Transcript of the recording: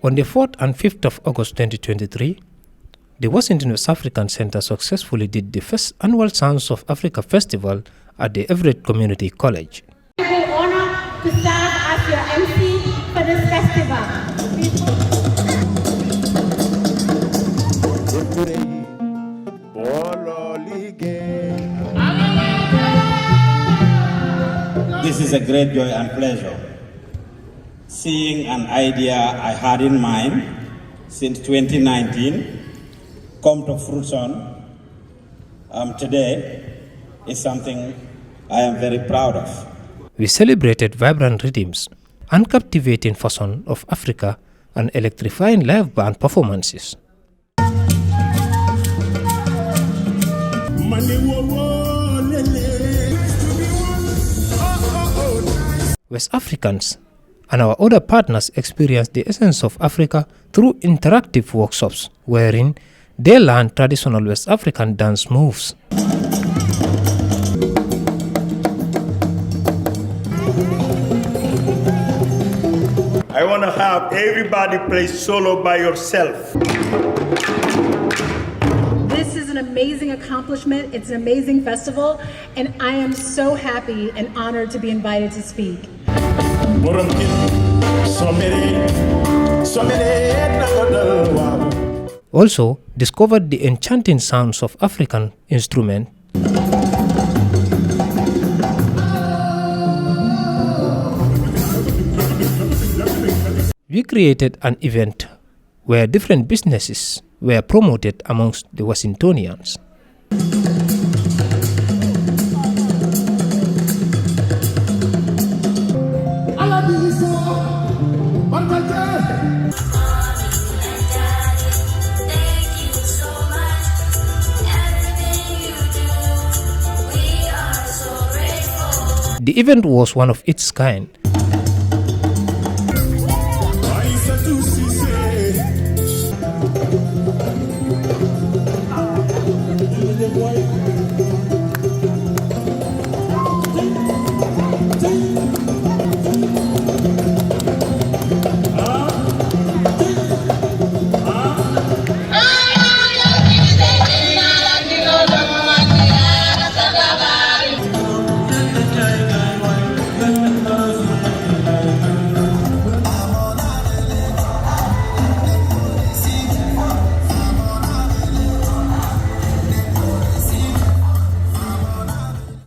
On the 4th and 5th of August 2023, the Washington West African Center successfully did the first annual Sounds of Africa Festival at the Everett Community College. It's an honor to serve as your MC for this festival. This is a great joy and pleasure. Seeing an idea I had in mind since 2019 come to fruition today is something I am very proud of. We celebrated vibrant rhythms, uncaptivating fashion of Africa, and electrifying live band performances. West Africans and our other partners experienced the essence of Africa through interactive workshops wherein they learned traditional West African dance moves. I want to have everybody play solo by yourself. This is an amazing accomplishment. It's an amazing festival, and I am so happy and honored to be invited to speak. Also discovered the enchanting sounds of African instruments. We created an event where different businesses were promoted amongst the Washingtonians. The event was one of its kind,